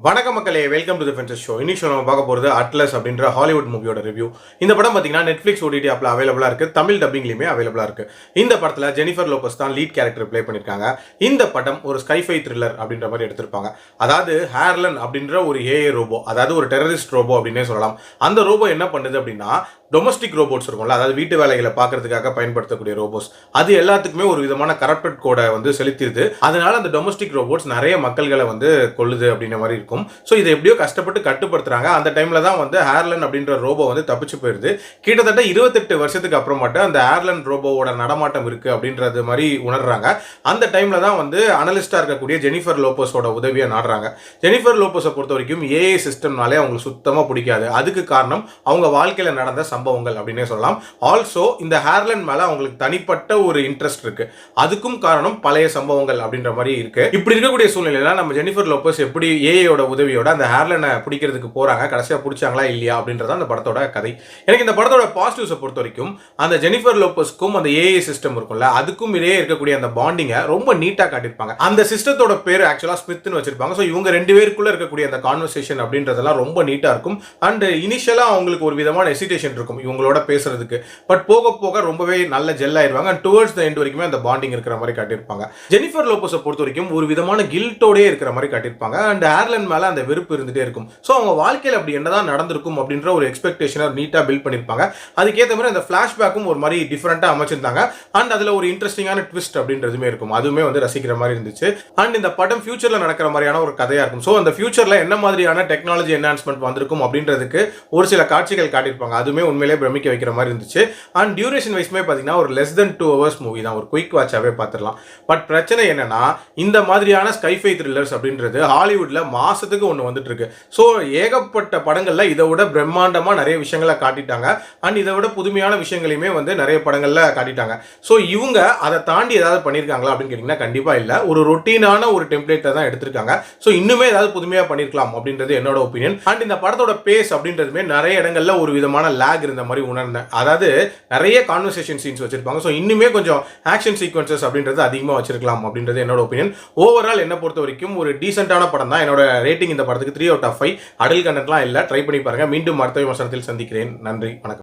வணக்கம் மக்களே, welcome to the fences show. இன்னைக்கு நம்ம பார்க்க போகிறது அட்லஸ் அப்படின்ற ஹாலிவுட் மூவியோட ரிவ்யூ. இந்த படம் பார்த்தீங்கன்னா நெட்ஃப்ளிக்ஸ் ஓடிடி ஆப்ல அவைலபிளாக இருக்குது, தமிழ் டப்பிங்லையுமே அவைலபிளாக இருக்குது. இந்த படத்தில் ஜெனிஃபர் லோபஸ் தான் லீட் கேரக்டர் ப்ளே பண்ணியிருக்காங்க. இந்த படம் ஒரு ஸ்கைஃபை த்ரில்லர் அப்படின்ற மாதிரி எடுத்திருப்பாங்க. அதாவது ஹேர்லன் அப்படின்ற ஒரு ஏஐ ரோபோ, அதாவது ஒரு டெரரிஸ்ட் ரோபோ அப்படின்னே சொல்லலாம். அந்த ரோபோ என்ன பண்ணுது அப்படின்னா, டொமஸ்டிக் ரோபோட்ஸ் இருக்கும்ல, அதாவது வீட்டு வேலைகளை பார்க்கறதுக்காக பயன்படுத்தக்கூடிய ரோபோட்ஸ், அது எல்லாத்துக்குமே ஒரு விதமான கரப்டட் கோடை வந்து செலுத்திடுது. அதனால அந்த டொமஸ்டிக் ரோபோட்ஸ் நிறைய மக்கள்களை வந்து கொல்லுது அப்படின்ற மாதிரி இருக்கும். ஸோ இதை எப்படியோ கஷ்டப்பட்டு கட்டுப்படுத்துறாங்க. அந்த டைம்ல தான் வந்து ஹேர்லன் அப்படின்ற ரோபோ வந்து தப்பிச்சு போயிருது. கிட்டத்தட்ட 28 வருஷத்துக்கு அப்புறமாட்டு அந்த ஹேர்லன் ரோபோவோட நடமாட்டம் இருக்கு அப்படின்றது மாதிரி உணர்றாங்க. அந்த டைம்ல தான் வந்து அனலிஸ்டா இருக்கக்கூடிய ஜெனிஃபர் லோபஸோட உதவியை நாடுறாங்க. ஜெனிஃபர் லோபஸை பொறுத்த வரைக்கும் ஏஐ சிஸ்டம்னாலே அவங்களுக்கு சுத்தமாக பிடிக்காது. அதுக்கு காரணம் அவங்க வாழ்க்கையில் நடந்த சம்பவங்கள் அப்படின்னே சொல்லலாம். ஆல்சோ இந்த ஹேர்லன் மேல அவங்களுக்கு தனிப்பட்ட ஒரு இன்ட்ரெஸ்ட் இருக்கு. அதுக்கும் காரணம் பழைய சம்பவங்கள் அப்படின்ற மாதிரி இருக்கு. இப்படி இருக்கக்கூடிய சூழ்நிலையில நம்ம ஜெனிஃபர் லோபஸ் எப்படி ஏஐயோட உதவியோட அந்த ஹேர்லனை பிடிக்கிறதுக்கு போறாங்க, கடைசியா பிடிச்சாங்களா இல்லையா அப்படின்றத அந்த படத்தோட கதை. எனக்கு இந்த படத்தோட பாசிட்டிவ்ஸை பொறுத்த வரைக்கும் அந்த ஜெனிஃபர் லோபஸ்க்கும் அந்த ஏஐ சிஸ்டம் இருக்கும்ல, அதுக்கும் இடையே இருக்கக்கூடிய அந்த பாண்டிங்கை ரொம்ப நீட்டா காட்டியிருப்பாங்க. அந்த சிஸ்டத்தோட பேர் ஆக்சுவலா ஸ்மித்னு வச்சிருப்பாங்க. ஸோ இவங்க ரெண்டு பேருக்குள்ள இருக்கக்கூடிய அந்த கான்வர்சேஷன் அப்படின்றதெல்லாம் ரொம்ப நீட்டா இருக்கும். அண்ட் இனிஷியலா அவங்களுக்கு ஒரு விதமான ஹெசிடேஷன் இருக்கும் இவங்களோட பேசுறதுக்கு. பட் போக போக ரொம்பவே நல்ல ஜெல் ஆயிருவாங்க. அண்ட் டுவர்ட்ஸ் த எண்ட் வரைக்குமே அந்த பாண்டிங் இருக்கிற மாதிரி காட்டியிருப்பாங்க. ஜெனிஃபர் லோபஸை பொறுத்த வரைக்கும் ஒரு விதமான கில்ட்டோடே இருக்கிற மாதிரி காட்டியிருப்பாங்க. அண்ட் ஹேர்லன் மேல அந்த வெறுப்பு இருந்துட்டே இருக்கும். ஸோ அவங்க வாழ்க்கையில் அப்படி என்னதான் நடந்திருக்கும் அப்படின்ற ஒரு எக்ஸ்பெக்டேஷனை நீட்டாக பில்ட் பண்ணியிருப்பாங்க. அதுக்கேற்ற மாதிரி அந்த ஃபிளாஷ்பேக்கும் ஒரு மாதிரி டிஃப்ரெண்டாக அமைச்சிருந்தாங்க. அண்ட் அதில் ஒரு இன்ட்ரெஸ்டிங்கான ட்விஸ்ட் அப்படின்றதுமே இருக்கும். அதுவுமே வந்து ரசிக்கிற மாதிரி இருந்துச்சு. அண்ட் இந்த படம் ஃபியூச்சரில் நடக்கிற மாதிரியான ஒரு கதையாக இருக்கும். ஸோ அந்த ஃபியூச்சரில் என்ன மாதிரியான டெக்னாலஜி என்ஹான்ஸ்மெண்ட் வந்திருக்கும் அப்படின்றதுக்கு ஒரு சில காட்சிகள் காட்டியிருப்பாங்க. அதுவுமே உண்மையிலே பிரமிக்க வைக்கிற மாதிரி இருந்துச்சு. அண்ட் டியூரேஷன் வைஸ்மே பார்த்தீங்கன்னா ஒரு லெஸ் தென் 2 hours மூவி தான், ஒரு குயிக் வாட்சாகவே பார்த்துடலாம். பட் பிரச்சனை என்னன்னா, இந்த மாதிரியான ஸ்கைஃபை த்ரில்லர்ஸ் அப்படின்றது ஹாலிவுட்ல மாசத்துக்கு ஒன்று வந்துட்டு இருக்கு. ஸோ ஏகப்பட்ட படங்கள்ல இதை விட பிரம்மாண்டமாக நிறைய விஷயங்களை காட்டிட்டாங்க. அண்ட் இதை விட புதுமையான விஷயங்களையுமே வந்து நிறைய படங்கள்ல காட்டிட்டாங்க. ஸோ இவங்க அதை தாண்டி ஏதாவது பண்ணியிருக்காங்களா அப்படின்னு கேட்டிங்கன்னா கண்டிப்பாக இல்லை. ஒரு ரொட்டீனான ஒரு டெம்ப்ளேட்டை தான் எடுத்திருக்காங்க. ஸோ இன்னுமே ஏதாவது புதுமையாக பண்ணியிருக்கலாம் அப்படின்றது என்னோட ஒப்பீனியன். அண்ட் இந்த படத்தோட பேஸ் அப்படின்றதுமே நிறைய இடங்கள்ல ஒரு விதமான லேக் இருந்த மாதிரி உணர்ந்தேன். அதாவது நிறைய கான்வர்சேஷன் சீன்ஸ் வச்சிருப்பாங்க. ஸோ இன்னுமே கொஞ்சம் ஆக்ஷன் சீக்வன்சஸ் அப்படின்றது அதிகமாக வச்சிருக்கலாம் அப்படின்றது என்னோட ஒப்பீனியன். ஓவரால் என்ன பொறுத்த வரைக்கும் ஒரு டீசென்டான படம் தான். என்னோட ரேட்டிங் இந்த படத்துக்கு 3 out of 5. அடல் கண்டென்ட்லாம் இல்லை, ட்ரை பண்ணி பாருங்க. மீண்டும் அடுத்த விமர்சனத்தில் சந்திக்கிறேன். நன்றி, வணக்கம்.